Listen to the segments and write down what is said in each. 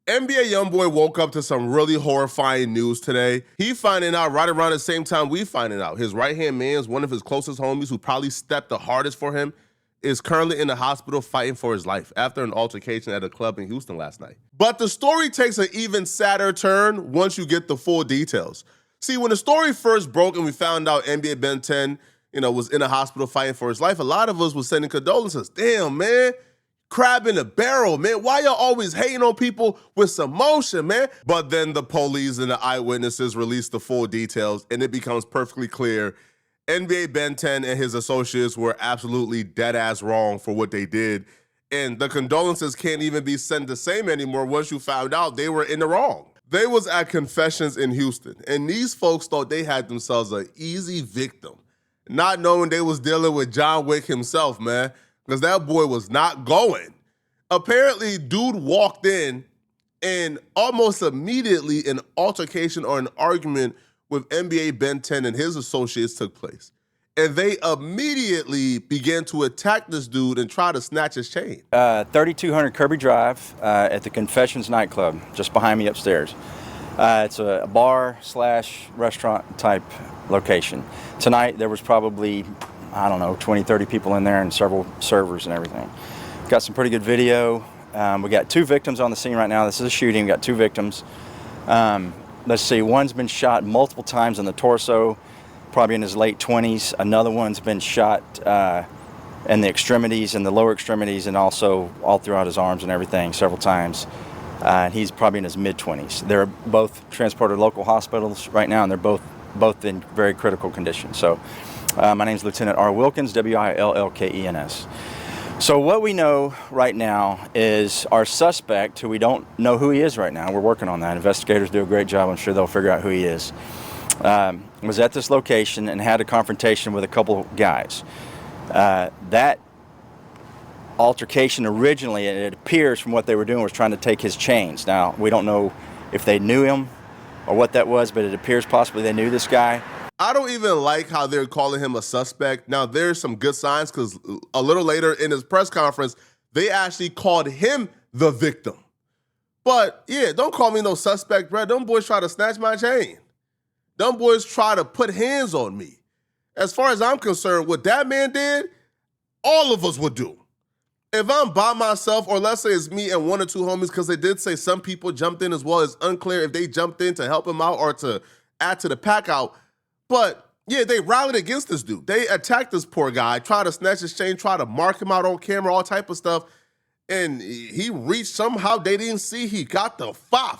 NBA Youngboy woke up to some really horrifying news today. He finding out right around the same time we finding out. His right-hand man is one of his closest homies who probably stepped the hardest for him, is currently in the hospital fighting for his life after an altercation at a club in Houston last night. But the story takes an even sadder turn once you get the full details. See, when the story first broke and we found out NBA Ben 10, was in a hospital fighting for his life, a lot of us was sending condolences. Damn, man. Crab in a barrel, man. Why y'all always hating on people with some motion, man? But then the police and the eyewitnesses release the full details, and it becomes perfectly clear NBA Ben 10 and his associates were absolutely dead-ass wrong for what they did, and the condolences can't even be sent the same anymore once you found out they were in the wrong. They was at confessions in Houston, and these folks thought they had themselves an easy victim, not knowing they was dealing with John Wick himself, man. Because that boy was not going. Apparently, dude walked in and almost immediately an altercation or an argument with NBA Ben 10 and his associates took place. And they immediately began to attack this dude and try to snatch his chain. 3200 Kirby Drive at the Confessions nightclub, just behind me upstairs. It's a bar/restaurant type location. Tonight, there was probably 20, 30 people in there and several servers and everything. Got some pretty good video. We got 2 victims on the scene right now. This is a shooting. We got 2 victims. Let's see, one's been shot multiple times in the torso, probably in his late 20s. Another one's been shot in the extremities, in the lower extremities, and also all throughout his arms and everything several times. And he's probably in his mid-20s. They're both transported to local hospitals right now, and they're both in very critical condition. So my name is Lieutenant R. Wilkins, Willkens. So what we know right now is our suspect, who we don't know who he is right now. We're working on that. Investigators do a great job. I'm sure they'll figure out who he is. Was at this location and had a confrontation with a couple of guys. That altercation originally, it appears from what they were doing, was trying to take his chains. Now, we don't know if they knew him or what that was, but it appears possibly they knew this guy. I don't even like how they're calling him a suspect. Now, there's some good signs because a little later in his press conference, they actually called him the victim. But, yeah, don't call me no suspect, bro. Them boys try to snatch my chain. Them boys try to put hands on me. As far as I'm concerned, what that man did, all of us would do. If I'm by myself, or let's say it's me and 1 or 2 homies, because they did say some people jumped in as well. It's unclear if they jumped in to help him out or to add to the pack out. But, yeah, they rallied against this dude. They attacked this poor guy, tried to snatch his chain, tried to mark him out on camera, all type of stuff. And he reached somehow. They didn't see. He got the fa.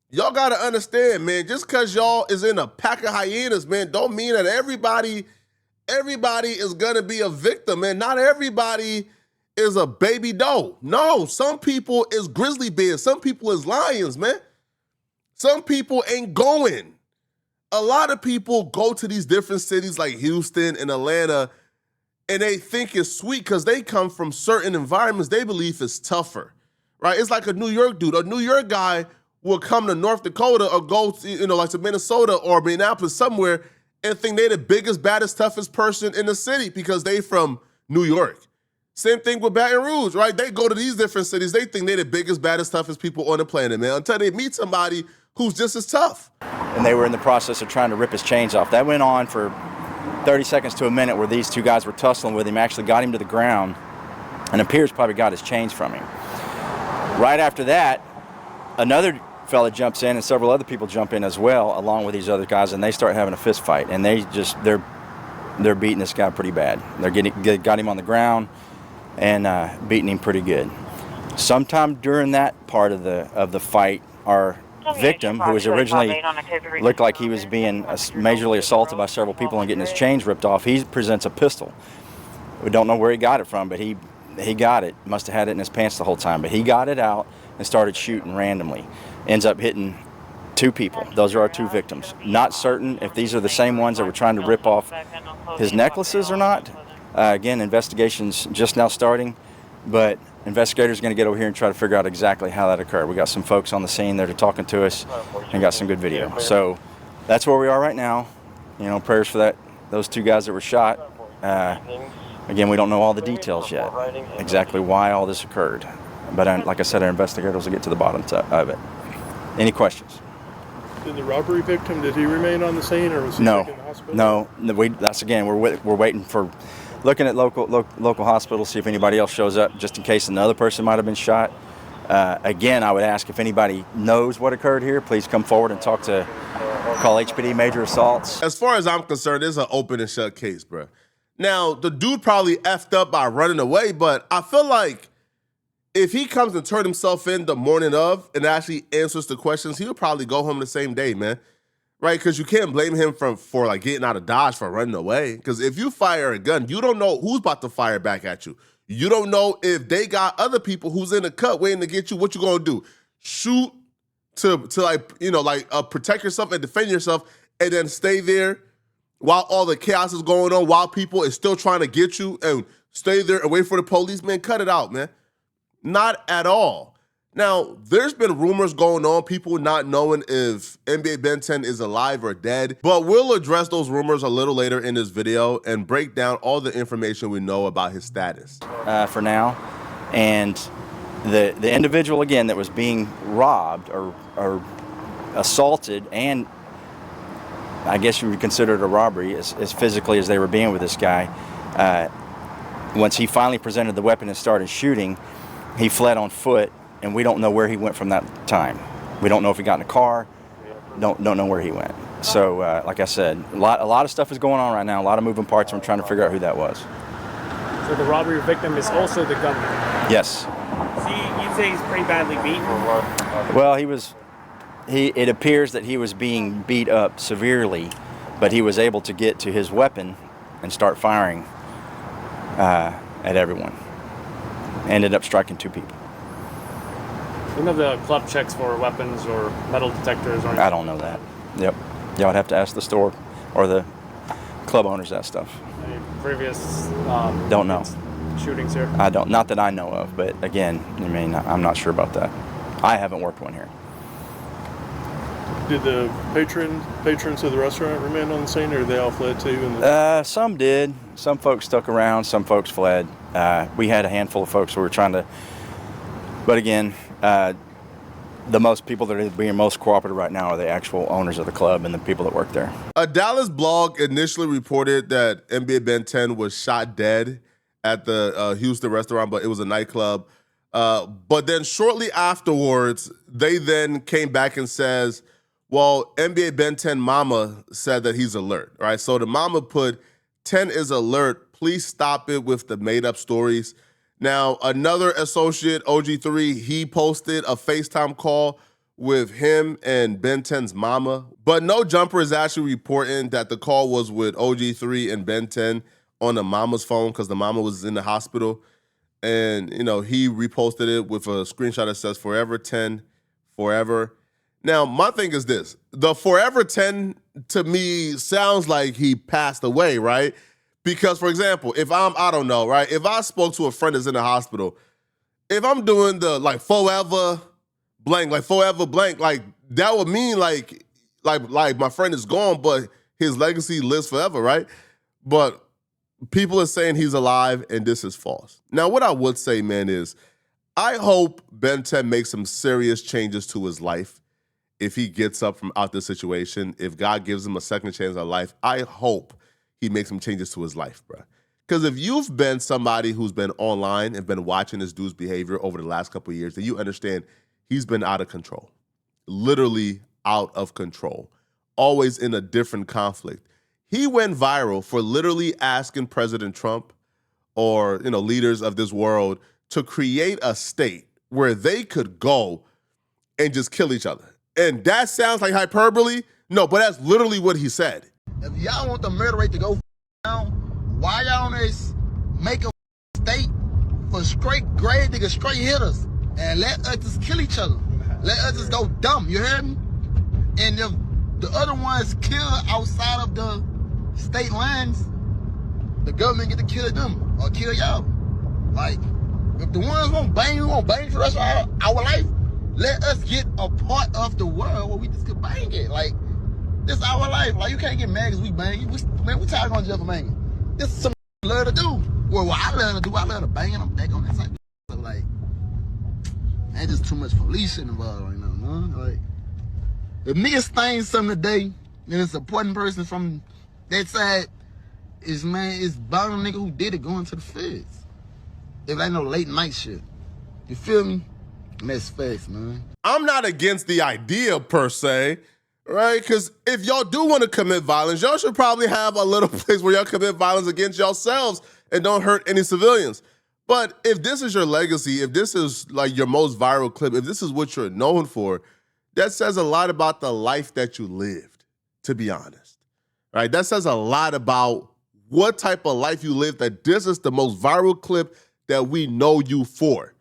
Y'all got to understand, man, just because y'all is in a pack of hyenas, man, don't mean that everybody is going to be a victim, man. Not everybody is a baby doe. No, some people is grizzly bears. Some people is lions, man. Some people ain't going. A lot of people go to these different cities like Houston and Atlanta, and they think it's sweet because they come from certain environments they believe is tougher, right? It's like a New York dude. A New York guy will come to North Dakota or go to, like to Minnesota or Minneapolis somewhere and think they're the biggest, baddest, toughest person in the city because they from New York. Same thing with Baton Rouge, right? They go to these different cities. They think they're the biggest, baddest, toughest people on the planet, man, until they meet somebody who's just as tough. And they were in the process of trying to rip his chains off. That went on for 30 seconds to a minute where these 2 guys were tussling with him, actually got him to the ground, and appears probably got his chains from him. Right after that, another fella jumps in and several other people jump in as well, along with these other guys, and they start having a fist fight. And they're beating this guy pretty bad. Got him on the ground and beating him pretty good. Sometime during that part of the fight, our victim, who was originally looked like he was being majorly assaulted by several people and getting his chains ripped off, he presents a pistol. We don't know where he got it from, but he got it. Must have had it in his pants the whole time, but he got it out and started shooting randomly. Ends up hitting 2 people. Those are our 2 victims. Not certain if these are the same ones that were trying to rip off his necklaces or not. Again, investigation's just now starting, but investigators are going to get over here and try to figure out exactly how that occurred. We got some folks on the scene that are talking to us and got some good video. So that's where we are right now. Prayers for those 2 guys that were shot. Again, we don't know all the details yet, exactly why all this occurred. But like I said, our investigators will get to the bottom of it. Any questions? Did the robbery victim, did he remain on the scene, or was he taken to the hospital? No. That's again, we're waiting for, looking at local hospitals, see if anybody else shows up, just in case another person might have been shot. Again, I would ask if anybody knows what occurred here, please come forward and call HPD Major Assaults. As far as I'm concerned, it's an open and shut case, bro. Now, the dude probably effed up by running away, but I feel like if he comes and turned himself in the morning of and actually answers the questions, he'll probably go home the same day, man. Right? Because you can't blame him for like getting out of Dodge for running away. Because if you fire a gun, you don't know who's about to fire back at you. You don't know if they got other people who's in the cut waiting to get you. What you gonna do? Shoot to like, you know, like protect yourself and defend yourself, and then stay there while all the chaos is going on, while people is still trying to get you, and stay there and wait for the police? Man, cut it out, man. Not at all. Now, there's been rumors going on, people not knowing if NBA Ben 10 is alive or dead, but we'll address those rumors a little later in this video and break down all the information we know about his status. For now, and the individual, again, that was being robbed or assaulted, and I guess you would consider it a robbery as physically as they were being with this guy, once he finally presented the weapon and started shooting, he fled on foot, and we don't know where he went from that time. We don't know if he got in a car, don't know where he went. So, like I said, a lot of stuff is going on right now, a lot of moving parts, and we're trying to figure out who that was. So the robbery victim is also the gunman? Yes. So you'd say he's pretty badly beaten? Well, it appears that he was being beat up severely, but he was able to get to his weapon and start firing at everyone. Ended up striking 2 people. None of the club checks for weapons or metal detectors or anything? I don't know that. Yep. Y'all would have to ask the store or the club owners that stuff. Any previous don't know shootings here? I don't. Not that I know of, but again, I mean, I'm not sure about that. I haven't worked one here. Did the patrons of the restaurant remain on the scene, or they all fled too? Some did. Some folks stuck around. Some folks fled. We had a handful of folks who were trying to, but again, the most people that are being most cooperative right now are the actual owners of the club and the people that work there. A Dallas blog initially reported that NBA Ben 10 was shot dead at the Houston restaurant, but it was a nightclub. But then shortly afterwards, they then came back and says, well, NBA Ben 10 mama said that he's alert, right? So the mama put 10 is alert. Please stop it with the made up stories. Now, another associate, OG3, he posted a FaceTime call with him and Ben 10's mama. But No Jumper is actually reporting that the call was with OG3 and Ben 10 on the mama's phone because the mama was in the hospital. And, you know, he reposted it with a screenshot that says, Forever 10, forever. Now, my thing is this. The Forever 10, to me, sounds like he passed away, right? Because, for example, if I don't know, right? If I spoke to a friend that's in the hospital, if I'm doing the, like, forever blank, like, that would mean, like my friend is gone, but his legacy lives forever, right? But people are saying he's alive, and this is false. Now, what I would say, man, is I hope Ben 10 makes some serious changes to his life if he gets up from out this situation. If God gives him a second chance at life, I hope he makes some changes to his life, bro. Because if you've been somebody who's been online and been watching this dude's behavior over the last couple of years, then you understand he's been out of control. Literally out of control. Always in a different conflict. He went viral for literally asking President Trump or, you know, leaders of this world to create a state where they could go and just kill each other. And that sounds like hyperbole. No, but that's literally what he said. If y'all want the murder rate to go down, why y'all don't just make a state for straight grave niggas, straight hitters, and let us just kill each other? Let us just go dumb, you heard me? And if the other ones kill outside of the state lines, the government get to kill them or kill y'all. Like, if the ones won't bang, we won't bang for the rest of our life. Let us get a part of the world where we just could bang it. Like, this is our life. Like, you can't get mad because we bang. Man, we tired of going to jail for banging. This is something I love to do. Well, what I love to do, I love to bang and I'm back on that side. So, like, Ain't just too much police shit involved right now, man. Like, if niggas stain something today, then it's a important person from that side is, man, it's about a nigga who did it going to the feds. If ain't no late night shit. You feel me? And that's facts, man. I'm not against the idea per se, right? Because if y'all do want to commit violence, y'all should probably have a little place where y'all commit violence against yourselves and don't hurt any civilians. But if this is your legacy, if this is like your most viral clip, if this is what you're known for, that says a lot about the life that you lived, to be honest, right? That says a lot about what type of life you lived, that this is the most viral clip that we know you for.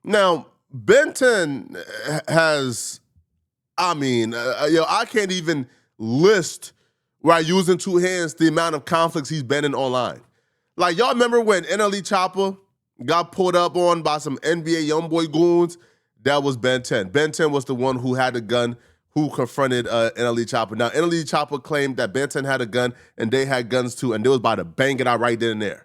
Now, Ben 10 has, I can't even list, right, using two hands, the amount of conflicts he's been in online. Like, y'all remember when NLE Chopper got pulled up on by some NBA Youngboy goons? That was Ben 10. Ben 10 was the one who had the gun, who confronted NLE Chopper. Now, NLE Chopper claimed that Ben 10 had a gun and they had guns too, and they was about to bang it out right then and there.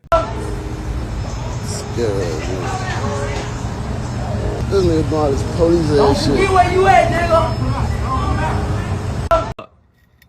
This nigga doing all this police ass shit. Where you at, nigga?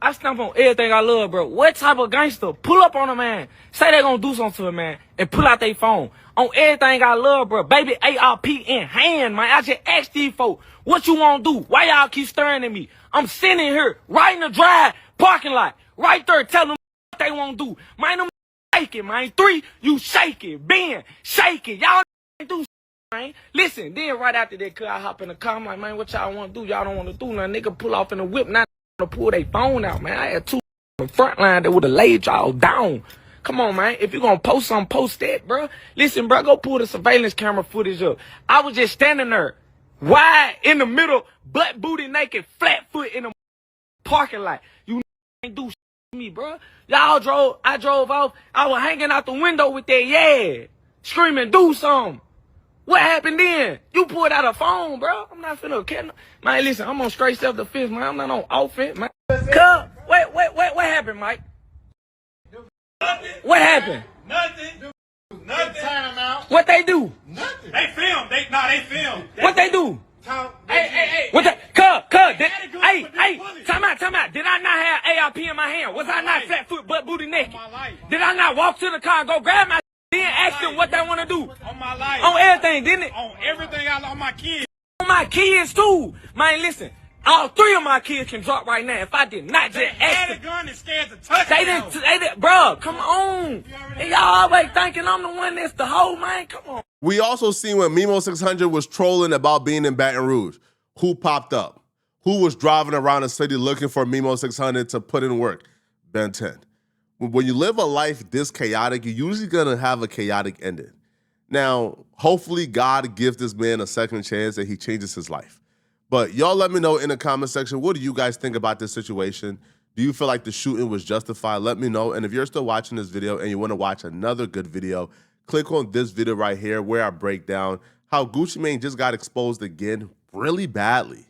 I stamp on everything I love, bro. What type of gangster pull up on a man, say they gonna do something to a man, and pull out their phone on everything I love, bro? Baby ARP in hand, man. I just asked these folks, what you wanna do? Why y'all keep staring at me? I'm sitting here, right in the drive, parking lot, right there, telling them what they wanna do. Man, them shaking, man. 3, you shaking. Ben, shaking. Y'all ain't do man. Listen, then right after that, I hop in the car, I'm like, man, what y'all want to do? Y'all don't want to do nothing. Nigga pull off in the whip, now to pull their phone out, man. I had 2 in the front line that would have laid y'all down. Come on, man. If you gonna post something, post that, bro. Listen, bro, go pull the surveillance camera footage up. I was just standing there, wide in the middle, butt booty naked, flat foot in the parking lot. You ain't do shit to me, bro. I drove off. I was hanging out the window with that, screaming, do something. What happened then? You pulled out a phone, bro. I'm not finna kill. Man, listen, I'm on straight self-defense, man. I'm not on offense, man. Cub, what happened, Mike? Nothing. What happened? Nothing. What they do? Nothing. They filmed. They filmed. What they do? Hey. What the? Cub, hey, time out. Did I not have ARP in my hand? Was I not flat foot, butt booty naked? Did I not walk to the car and go grab my then ask them what they want to do? On my life. On everything, didn't it? On everything. On my kids. On my kids too. Man, listen. All 3 of my kids can drop right now if I did not just ask Had them. a gun and scared to touch They didn't, bro, come on. And y'all always thinking I'm the one that's the hoe, man. Come on. We also seen when Mimo 600 was trolling about being in Baton Rouge. Who popped up? Who was driving around the city looking for Mimo 600 to put in work? Ben 10. When you live a life this chaotic, you're usually going to have a chaotic ending. Now, hopefully God gives this man a second chance and he changes his life. But y'all let me know in the comment section, what do you guys think about this situation? Do you feel like the shooting was justified? Let me know. And if you're still watching this video and you want to watch another good video, click on this video right here where I break down how Gucci Mane just got exposed again really badly.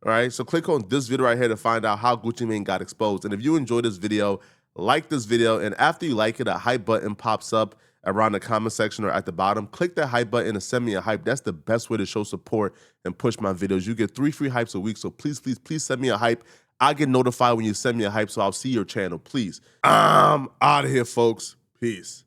All right, so click on this video right here to find out how Gucci Mane got exposed. And if you enjoyed this video, like this video, and after you like it, a hype button pops up around the comment section or at the bottom. Click that hype button and send me a hype. That's the best way to show support and push my videos. You get 3 free hypes a week, so please send me a hype. I get notified when you send me a hype, so I'll see your channel, please. I'm out of here, folks. Peace.